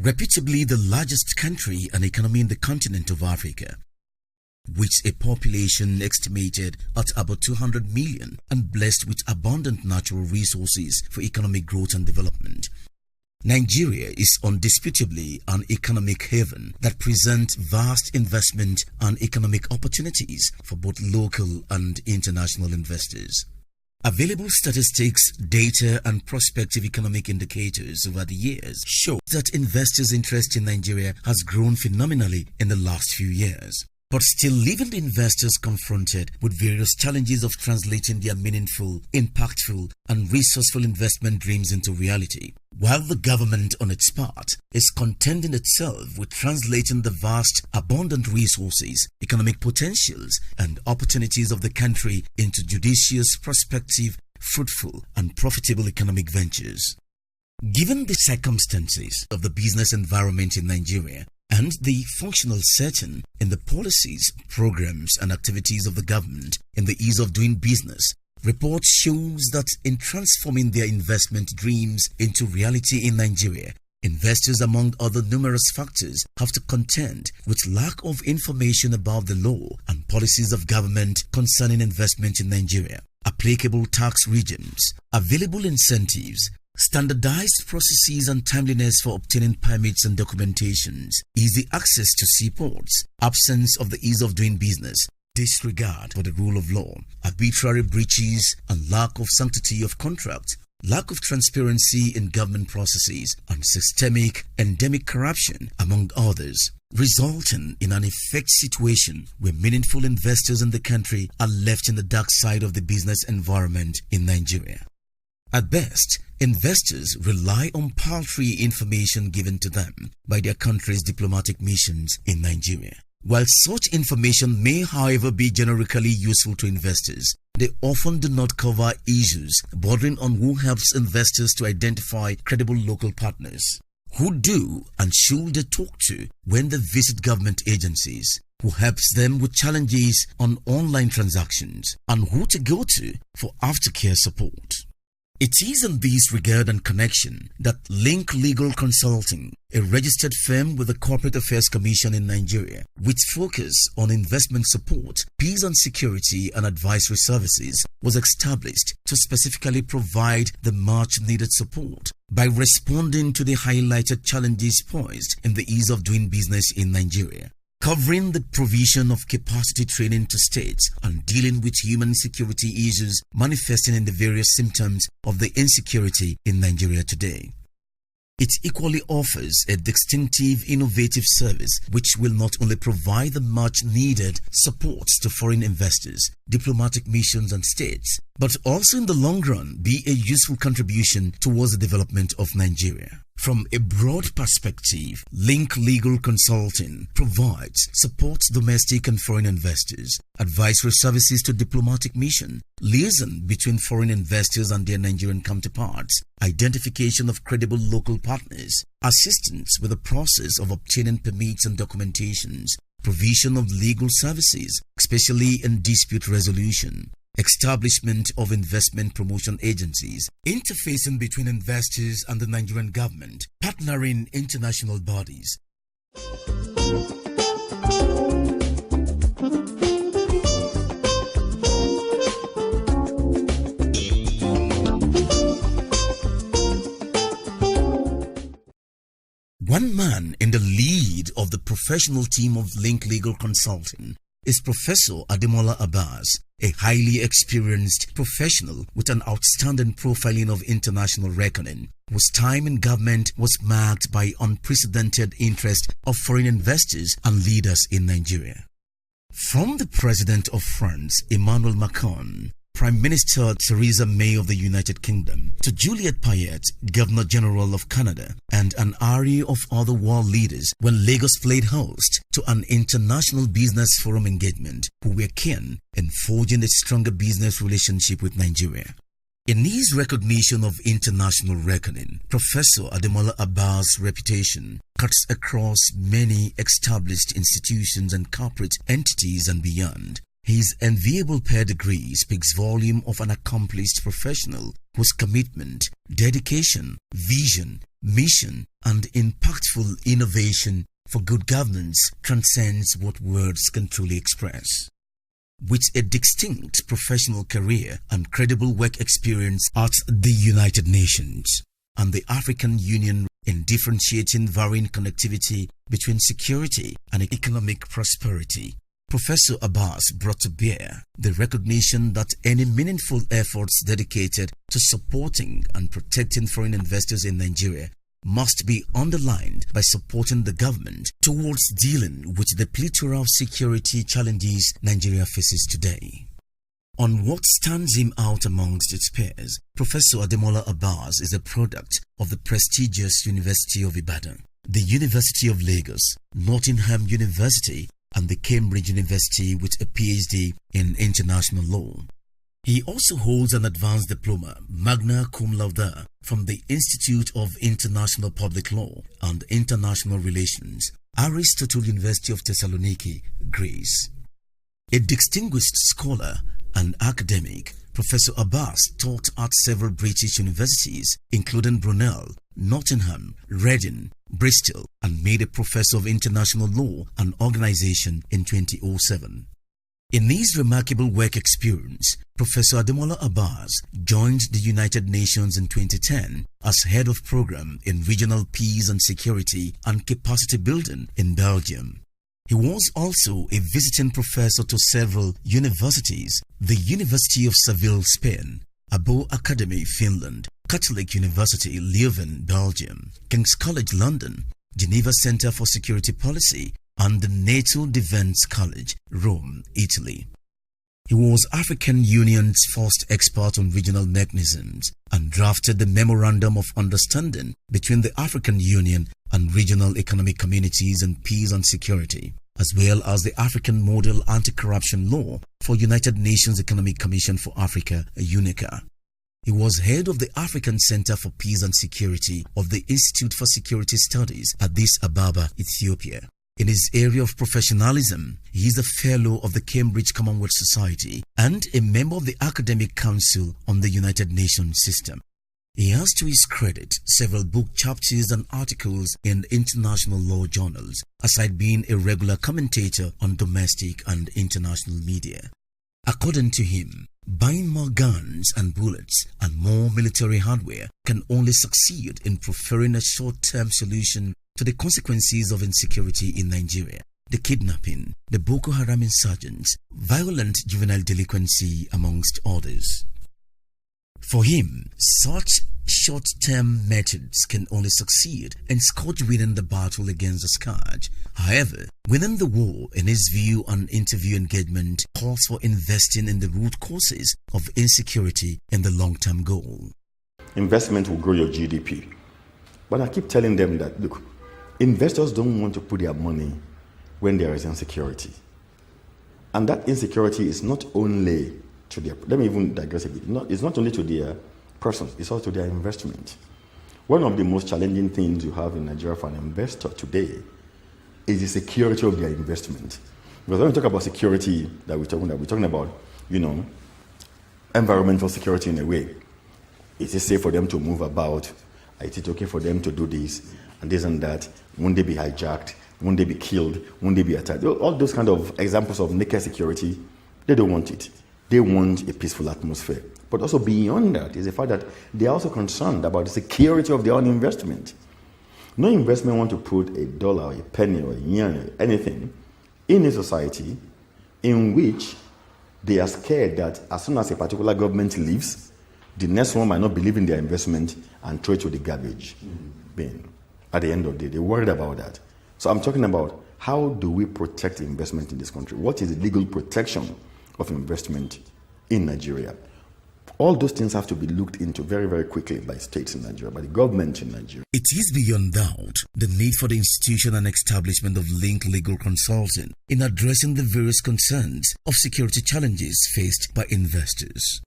reputably the largest country and economy in the continent of Africa, with a population estimated at about 200 million and blessed with abundant natural resources for economic growth and development. Nigeria is undisputably an economic haven that presents vast investment and economic opportunities for both local and international investors. Available statistics, data, and prospective economic indicators over the years show that investors' interest in Nigeria has grown phenomenally in the last few years, but still leaving the investors confronted with various challenges of translating their meaningful, impactful, and resourceful investment dreams into reality, while the government on its part is contending itself with translating the vast, abundant resources, economic potentials, and opportunities of the country into judicious, prospective, fruitful, and profitable economic ventures. Given the circumstances of the business environment in Nigeria, and the functional setting in the policies, programs, and activities of the government in the ease of doing business, report shows that in transforming their investment dreams into reality in Nigeria, investors, among other numerous factors, have to contend with lack of information about the law and policies of government concerning investment in Nigeria, applicable tax regimes, available incentives, standardized processes and timeliness for obtaining permits and documentations, easy access to seaports, absence of the ease of doing business, disregard for the rule of law, arbitrary breaches and lack of sanctity of contract, lack of transparency in government processes, and systemic endemic corruption, among others, resulting in an effect situation where meaningful investors in the country are left in the dark side of the business environment in Nigeria. At best, investors rely on paltry information given to them by their country's diplomatic missions in Nigeria. While such information may, however, be generically useful to investors, they often do not cover issues bordering on who helps investors to identify credible local partners. Who do and should they talk to when they visit government agencies? Who helps them with challenges on online transactions? And who to go to for aftercare support? It is in this regard and connection that Link Legal Consulting, a registered firm with the Corporate Affairs Commission in Nigeria, with focus on investment support, peace and security and advisory services, was established to specifically provide the much needed support by responding to the highlighted challenges posed in the ease of doing business in Nigeria, covering the provision of capacity training to states and dealing with human security issues manifesting in the various symptoms of the insecurity in Nigeria today. It equally offers a distinctive, innovative service which will not only provide the much needed support to foreign investors, diplomatic missions and states, but also in the long run be a useful contribution towards the development of Nigeria. From a broad perspective, Link Legal Consulting provides supports domestic and foreign investors, advisory services to diplomatic mission, liaison between foreign investors and their Nigerian counterparts, identification of credible local partners, assistance with the process of obtaining permits and documentations, provision of legal services, especially in dispute resolution, establishment of investment promotion agencies, interfacing between investors and the Nigerian government, partnering international bodies. One man in the lead of the professional team of Link Legal Consulting is Professor Ademola Abass, a highly experienced professional with an outstanding profiling of international reckoning, whose time in government was marked by unprecedented interest of foreign investors and leaders in Nigeria. From the President of France, Emmanuel Macron, Prime Minister Theresa May of the United Kingdom, to Juliet Payet, Governor General of Canada, and an array of other world leaders when Lagos played host to an international business forum engagement who were keen in forging a stronger business relationship with Nigeria. In his recognition of international reckoning, Professor Ademola Abass' reputation cuts across many established institutions and corporate entities and beyond. His enviable pedigree speaks volume of an accomplished professional whose commitment, dedication, vision, mission, and impactful innovation for good governance transcends what words can truly express. With a distinct professional career and credible work experience at the United Nations and the African Union in differentiating varying connectivity between security and economic prosperity, Professor Abass brought to bear the recognition that any meaningful efforts dedicated to supporting and protecting foreign investors in Nigeria must be underlined by supporting the government towards dealing with the plethora of security challenges Nigeria faces today. On what stands him out amongst its peers, Professor Ademola Abass is a product of the prestigious University of Ibadan, the University of Lagos, Nottingham University, and the Cambridge University with a PhD in international law. He also holds an advanced diploma, magna cum laude, from the Institute of International Public Law and International Relations, Aristotle University of Thessaloniki, Greece. A distinguished scholar and academic, Professor Abass taught at several British universities, including Brunel, Nottingham, Reading, Bristol, and made a professor of international law and organization in 2007. In his remarkable work experience, Professor Ademola Abass joined the United Nations in 2010 as head of program in regional peace and security and capacity building in Belgium. He was also a visiting professor to several universities: the University of Seville, Spain, Abo Academy, Finland, Catholic University, Leuven, Belgium, King's College, London, Geneva Center for Security Policy, and the NATO Defense College, Rome, Italy. He was African Union's first expert on regional mechanisms and drafted the Memorandum of Understanding between the African Union and regional economic communities on peace and security, as well as the African Model Anti-Corruption Law for United Nations Economic Commission for Africa, UNICA. He was head of the African Center for Peace and Security of the Institute for Security Studies at Addis Ababa, Ethiopia. In his area of professionalism, he is a fellow of the Cambridge Commonwealth Society and a member of the Academic Council on the United Nations System. He has to his credit several book chapters and articles in international law journals, aside being a regular commentator on domestic and international media. According to him, buying more guns and bullets and more military hardware can only succeed in proffering a short-term solution to the consequences of insecurity in Nigeria, the kidnapping, the Boko Haram insurgents, violent juvenile delinquency, amongst others. For him, such short-term methods can only succeed in scourge-winning the battle against the scourge. However, within the war, in his view, an interview engagement calls for investing in the root causes of insecurity and the long-term goal. Investment will grow your GDP. But I keep telling them that, look, investors don't want to put their money when there is insecurity. And that insecurity is not only to their, let me even digress a bit, it's not only to their persons, it's also to their investment. One of the most challenging things you have in Nigeria for an investor today is the security of their investment. Because when we talk about security that we're talking about, environmental security in a way. Is it safe for them to move about? Is it okay for them to do this and this and that? Won't they be hijacked? Won't they be killed? Won't they be attacked? All those kind of examples of naked security, they don't want it. They want a peaceful atmosphere. But also beyond that is the fact that they are also concerned about the security of their own investment. No investment want to put a dollar, a penny, or a yen, anything in a society in which they are scared that as soon as a particular government leaves, the next one might not believe in their investment and throw it to the garbage bin. At the end of the day, they're worried about that. So I'm talking about how do we protect investment in this country? What is the legal protection of investment in Nigeria? All those things have to be looked into very, very quickly by states in Nigeria, by the government in Nigeria. It is beyond doubt the need for the institution and establishment of Link Legal Consulting in addressing the various concerns of security challenges faced by investors.